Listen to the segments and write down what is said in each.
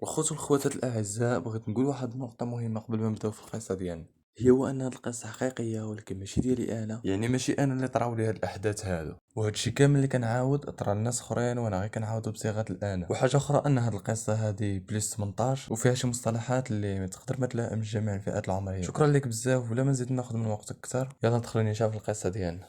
والخوت والخواتات الاعزاء، بغيت نقول واحد النقطه مهمه قبل ما نبداو في القصه ديالنا. هو ان هاد القصه حقيقيه ولكن ماشي ديالي انا، يعني ماشي انا اللي طراو لي هاد الاحداث هادو، وهادشي كامل اللي كنعاود طرا لناس اخرين وانا غير كنعاودو بصيغه الانا. وحاجه اخرى ان هاد القصه هادي بليس 18 وفيها شي مصطلحات اللي تقدر ما تلائمش جميع الفئات العمريه. شكرا لك بزاف، ولا ما نزيد ناخذ من وقتك اكثر، يلا ندخلوا نشوف القصه ديالنا.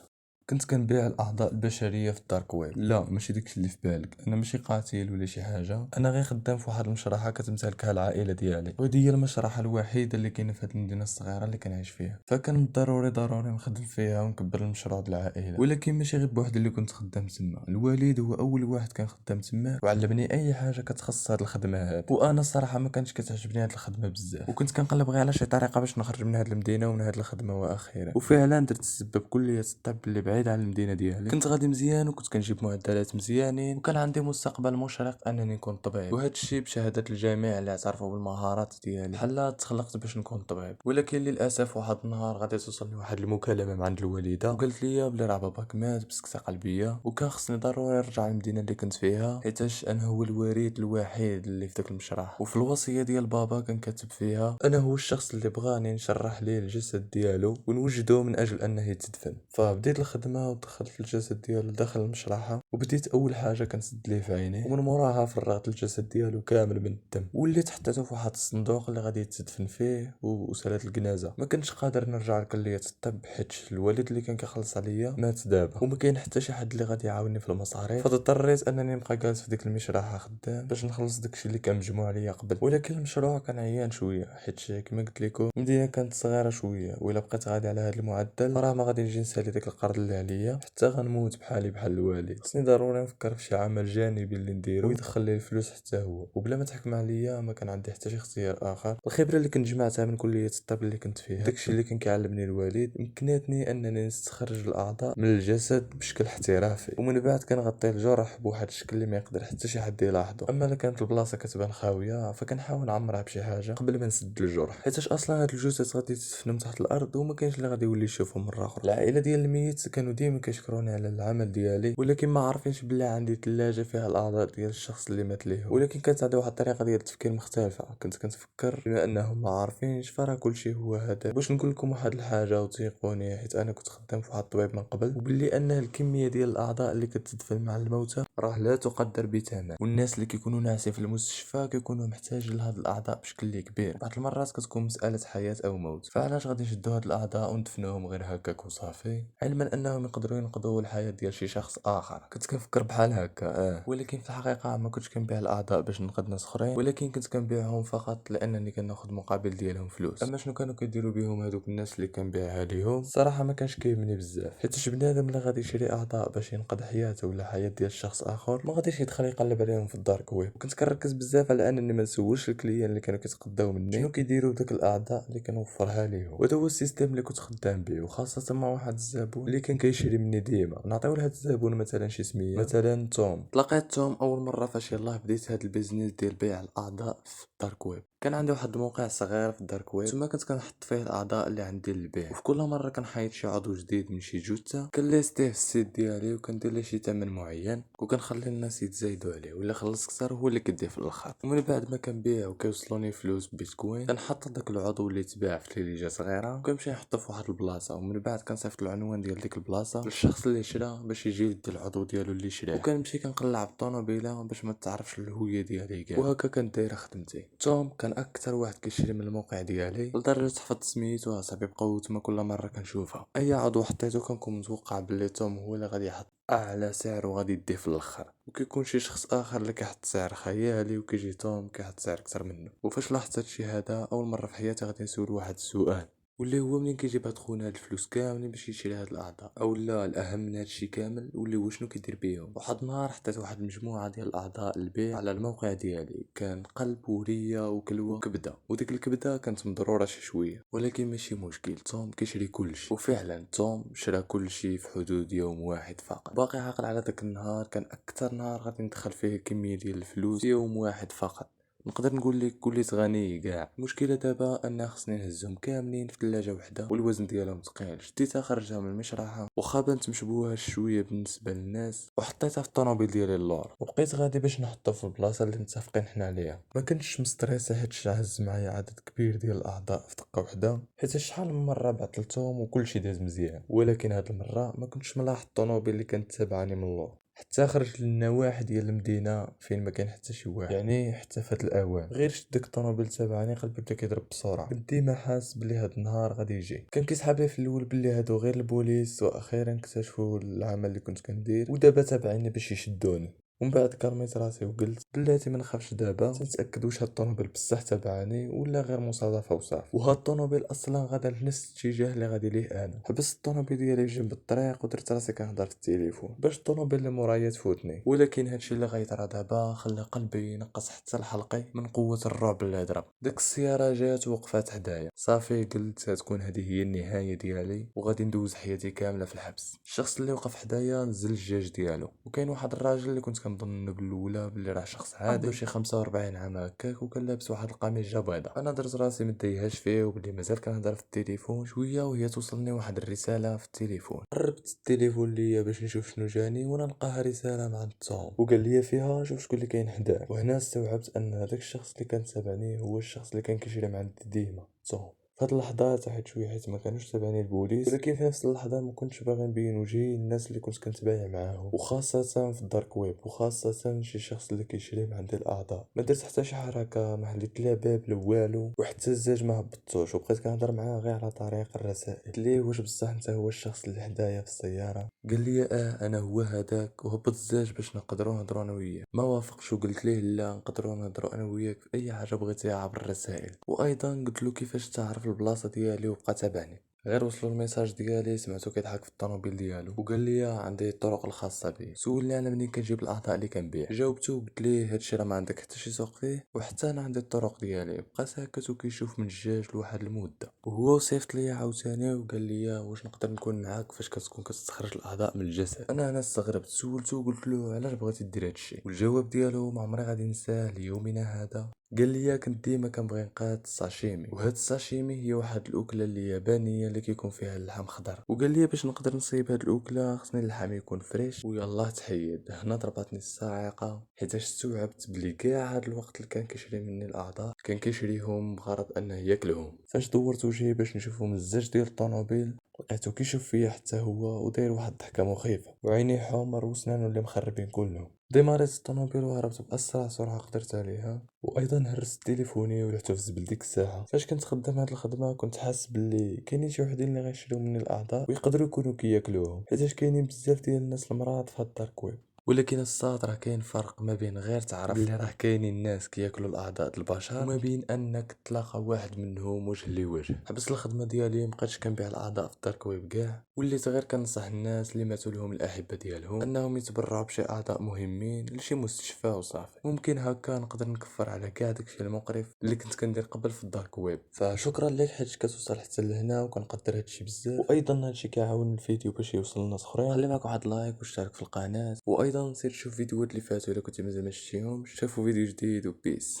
كنت كنبيع الاعضاء البشريه في الدارك ويب. لا ماشي داكشي اللي في بالك، انا ماشي قاتل ولا شي حاجه، انا غير خدام في واحد المشرحه كتمتلكها العائله ديالي، وهذه هي المشرحه الوحيده اللي كاينه في هذه المدينه الصغيره اللي كنعيش فيها. فكان من ضروري نخدم فيها ونكبر المشروع ديال العائله، ولكن ماشي غير بوحدي اللي كنت خدام تما. الوالد هو اول واحد كان خدام تما وعلمني اي حاجه كتخص هذه الخدمه هذه، وانا الصراحه ما كانتش كتعجبني هذه الخدمه بزاف، وكنت كنقلب غير على شي طريقه باش نخرج من هذه المدينه ومن هذه الخدمه واخيرا. وفعلا درت السبب كليه الطب اللي بعيد عن المدينه ديالي. كنت غادي مزيان وكنت كنجيب معدلات مزيانين وكان عندي مستقبل مشرق انني نكون طبيب، وهذا الشيء بشهاده الجميع اللي اعترفوا بالمهارات ديالي. بحال تخلقت باش نكون طبيب. ولكن للاسف واحد النهار غادي توصلني واحد المكالمه من عند الوالده وقالت لي بلي راه باباك مات بسكته قلبيه وكان خصني ضروري نرجع للمدينه اللي كنت فيها، حيتاش انا هو الوريث الوحيد اللي في داك المشرح. وفي الوصيه ديال بابا كان كاتب فيها انا هو الشخص اللي بغاني نشرح ليه الجسد ديالو ونوجده من اجل انه يتدفن. فبديت الخدمه ودخلت الجسد ديالو داخل المشرحه، وبديت اول حاجه كنسد ليه في عينيه، ومن موراها فرغت الجسد ديالو كامل من الدم، وليت حطيته في واحد الصندوق اللي غادي يتدفن فيه وسالات الجنازه. ما كنتش قادر نرجع لكليه الطب حيت الوالد اللي كان كيخلص عليا مات دابا، وما كاين حتى شي حد اللي غادي يعاوني في المصاريف، فاضطريت انني نبقى جالس في ديك المشرحه خدام باش نخلص داكشي اللي كان مجموع عليا قبل. ولكن المشروع كان عيان شويه حيت كما قلت لكم المدينه كانت صغيره شويه، وإلا بقيت غادي على هذا المعدل راه ما غادي نجي نسالي داك القرض اللي عليا حتى غنموت بحالي بحال الوالد. خصني ضروري نفكر في شي عمل جانبي اللي نديرو ويدخل لي الفلوس حتى هو، وبلا ما تحكم عليا ما كان عندي حتى شي اختيار اخر. الخبره اللي كنت جمعتها من كليه الطب اللي كنت فيها داكشي اللي كان كيعلمني الوالد مكناتني انني نستخرج الاعضاء من الجسد بشكل احترافي، ومن بعد كنغطي الجرح بواحد الشكل اللي ما يقدر حتى شي حد يلاحظه. اما الا كانت البلاصه كتبان خاويه فكنحاول نعمرها بشي حاجه قبل ما نسد الجرح، حيتاش اصلا هاد الجثث غادي تدفنهم تحت الارض وما كاينش اللي غادي يولي يشوفهم مره اخرى. العائله ديال الميت كانوا ديما كيشكروني على العمل ديالي، ولكن ما عارفينش بلي عندي ثلاجه فيها الاعضاء ديال الشخص اللي مات ليه. ولكن كانت عندي واحد الطريقه ديال التفكير مختلفه، كنت كنتفكر بما انهم ما عارفينش فراه كلشي هو هذا. باش نقول لكم واحد الحاجه وتيقوني، حيت انا كنت خدام في واحد الطبيب من قبل، وباللي ان الكميه ديال الاعضاء اللي كتدفن مع الموتى راه لا تقدر بثمن، والناس اللي كيكونوا ناعسين في المستشفى كيكونوا محتاجين لهاد الاعضاء بشكل اللي كبير. بعض المرات كتكون مساله حياه او موت، فعلاش غادي نشدوا هاد الاعضاء وندفنوهم غير هكاك وصافي، علما انهم يقدروا ينقذوا الحياه ديال شي شخص اخر. كنت كنفكر بحال هكا ولكن في الحقيقه ما كنتش كنبيع الاعضاء باش ننقذ ناس اخرين، ولكن كنت كنبيعهم فقط لانني كناخذ مقابل ديالهم فلوس. اما شنو كانوا كيديروا بهم هذوك الناس اللي كنبيعها ليهم الصراحه ما كانش كيهمني بزاف، حيت بنادم اللي غادي يشري اعضاء باش ينقذ حياته ولا حياه ديال شخص اخر ما غاديش يدخل يقلب عليهم في الدارك ويب. وكنت كنركز بزاف على انني ما نسولش الكليان اللي كانوا كيتقداو مني شنو كيديروا بداك الاعضاء اللي كنوفرها ليهم، وهذا هو السيستم اللي كنت خدام به. وخاصه مع واحد الزبون اللي كان كيشري مني ديما. نعطيو لهاد الزبون مثلا شي سميه، مثلا توم. تلاقيت توم اول مره فاش يلاه بديت هاد البيزنس ديال بيع الاعضاء في الدارك ويب. كان عندي واحد الموقع صغير في الدارك ويب، تما كنت كنحط فيه الاعضاء اللي عندي للبيع، وفي كل مره كنحيد شي عضو جديد من شي جثه كنليستيه في السيت ديالي وكندير ليه شي ثمن معين وكنخلي الناس يتزايدوا عليه، ولا خلص كثر هو اللي كيديه في الاخر. ومن بعد ما كنبيع وكيوصلوني فلوس بيتكوين كنحط داك العضو اللي تباع في ليجا صغيره وكنمشي نحطو في واحد البلاصه، ومن بعد كنصيفط العنوان ديال ديك البلاصه للشخص اللي شرا باش يجي يدي العضو ديالو اللي شراه، وكنمشي كنقلع بالطونوبيله باش ما تعرفش الهويه ديالي كاع. وهكا كانت دايره خدمتي. توم كان اكثر واحد كيشري من الموقع ديالي لدرجه حفظت سميتو اصاحبي، بقاو تما كل مره كنشوفها. اي عضو حطيتو كنكون متوقع بلي توم هو اللي غادي يحط اعلى سعر وغادي يديه في الاخر، وكيكون شي شخص اخر اللي كيحط سعر خيالي وكيجي توم كيحط سعر اكثر منه. وفاش لاحظت هادشي هذا اول مره في حياتي غادي نسول واحد السؤال، واللي هو منين كيجيب هاد خونا هاد الفلوس كاملين باش يشري هاد الاعضاء، او لا الاهم من هادشي كامل واللي هو شنو كيدير بيهم. واحد النهار حطيت واحد المجموعه ديال الاعضاء للبيع على الموقع ديالي، كان قلب وريه وكلوه وكبده، وديك الكبده كانت مضروره شي شويه، ولكن ماشي مشكل، توم كيشري كلشي. وفعلا توم شرا كلشي في حدود يوم واحد فقط. باقي عاقل على داك النهار كان اكثر نهار غادي ندخل فيه كميه ديال الفلوس في يوم واحد فقط، نقدر نقول لك وليت غني كاع. المشكله دابا ان خصني نهزهم كاملين في ثلاجه وحده والوزن ديالهم ثقيل. شديتها خرجتها من المشرحه واخا بانت مشبوهه شويه بالنسبه للناس وحطيتها في الطوموبيل ديالي اللور وبقيت غادي باش نحطها في البلاصه اللي متفقين حنا عليها. ما كنتش مستريسي حيت هز معايا عدد كبير ديال الاعضاء في دقه وحده حيت شحال من مره بعطلتهم وكلشي داز مزيان. ولكن هاد المره ما كنتش ملاحظ الطوموبيل اللي كانت تابعاني من اللور حتى خرجت للنواحي ديال المدينه فين ما كان حتى شي واحد. يعني حتى فات الاوان غير شد ديك الطوموبيل تابعني قلبي بدا كيضرب بسرعه. كنت ديما حاس بلي هاد النهار غادي يجي. كان كيسحاب لي في الاول بلي هادو غير البوليس واخيرا اكتشفوا العمل اللي كنت كندير ودابا تابعيني باش يشدوني. ومن بعد كرميت راسي وقلت بلاتي ما نخافش دابا تنتاكد واش هاد الطوموبيل بصح تابعاني ولا غير مصادفه وصافي. وهاد الطوموبيل اصلا غادا لنفس الاتجاه اللي غادي ليه انا. حبست الطوموبيل ديالي جنب الطريق ودرت راسي كنهضر في التليفون باش الطوموبيل اللي مورايا تفوتني. ولكن هادشي اللي غيطرا دابا خلى قلبي ينقص حتى لحلقي من قوه الرعب اللي ضرب. ديك السياره جات ووقفات حدايا. صافي قلت تكون هذه هي النهايه ديالي وغادي ندوز حياتي كامله في الحبس. الشخص اللي وقف حدايا نزل الجاج ديالو وكاين واحد الراجل اللي كنت كنظن بالاولى بلي راه شخص عادي شي 45 عام هكاك وكان لابس واحد القميجه بيضاء. انا درت راسي مديهاش فيه وبلي مازال كنهضر في التليفون شويه وهي توصلني واحد الرساله في التليفون. قربت التليفون ليا باش نشوف شنو جاني وانا نلقاها رساله مع توم وقال لي فيها شوف شكون اللي كاين حداك. وهنا استوعبت ان هذاك الشخص اللي كان تابعني هو الشخص اللي كان كيشري من عندي ديما توم. في هاد اللحظات حيت شويه حيت ما كانوش تابعني البوليس ولكن في نفس اللحظه ما كنتش باغي نبين وجهي الناس اللي كنت كنتبايع معاهم وخاصه في الدارك ويب وخاصه شي شخص اللي كيشري من عندي الاعضاء. ما درت حتى شي حركه ما حليت لا باب لا والو وحتى الزاج ما هبطوش وبقيت كنهضر معاه غير على طريق الرسائل. قلت ليه واش بصح انت هو الشخص اللي حدايا في السياره؟ قال لي انا هو هذاك وهبط الزاج باش نقدروا نهضروا انا وياه. ما وافقش وقلت ليه لا نقدروا نهضروا انا وياك في اي حاجه بغيتيها عبر الرسائل. وايضا قلت له كيفاش تعرف البلاصه ديالي وبقى تابعني. غير وصلوا الميساج ديالي سمعتو كيضحك في الطوموبيل ديالو وقال لي عندي الطرق الخاصه بي. سولني انا منين كنجيب الاعضاء اللي كنبيع. جاوبته وقلت ليه هادشي راه ما عندك حتى شي سوق فيه وحتى انا عندي الطرق ديالي. بقى ساكت وكيشوف من الجاج لواحد المده وهو صيفط لي عاوتاني وقال لي واش نقدر نكون معاك فاش كتكون كتستخرج الاعضاء من الجسد. انا استغربت سولته وقلت له علاش بغيتي دير هادشي والجواب ديالو ما عمري غادي ننساه ليومنا هذا. قال لي كنت ديما كنبغي نقاد الساشيمي وهاد الساشيمي هي واحد الاكله اللي يابانيه اللي كيكون فيها اللحم خضر. وقال لي باش نقدر نصيب هاد الاكله خصني اللحم يكون فريش ويلاه تحيد. هنا ضربتني الصاعقه حيت استوعبت بلي كاع هاد الوقت اللي كان كيشري مني الاعضاء كان كيشريهم بغرض انه ياكلهم. فاش دورت وجهي باش نشوفو من الزاج ديال الطوموبيل لقيتو كيشوف فيا حتى هو وداير واحد الضحكه مخيفه وعينيه حمر وسنانو اللي مخربين كلهم. ديماريت الطوموبيل وهربت باسرع سرعه قدرت عليها وايضا هرست تليفوني ولحتو في الزبل ديك الساعه. فاش كنت خدام هاد الخدمه كنت حاس باللي كاينين شي وحدين اللي غيشريو مني الاعضاء ويقدروا يكونوا كياكلوهم حيتاش كاينين بزاف ديال الناس المرض في هاد الدارك ويب. ولكن الصاد راه كاين فرق ما بين غير تعرف بلي راه كاينين ناس كياكلوا الاعضاء د البشر وما بين انك تلاقى واحد منهم وجه لوجه. حبست الخدمه ديالي مبقيتش كنبيع الاعضاء في الدارك ويب كاع وليت غير كنصح الناس اللي ماتوا لهم الاحبه ديالهم انهم يتبرعوا بشي اعضاء مهمين لشي مستشفى وصافي. ممكن هكا نقدر نكفر على كاع داكشي المقرف اللي كنت كندير قبل في الدارك ويب. فشكرا لك حيت كتوصل حتى لهنا وكنقدر هادشي بزاف. وايضا هادشي كيعاون الفيديو باش يوصل لناس اخرين. خلي معاك واحد لايك واشترك في القناه وايضا نسيت تشوف فيديوهات اللي فاتوا الا كنتي مازال ما شفتيهمش. شوفوا فيديو جديد وبيس.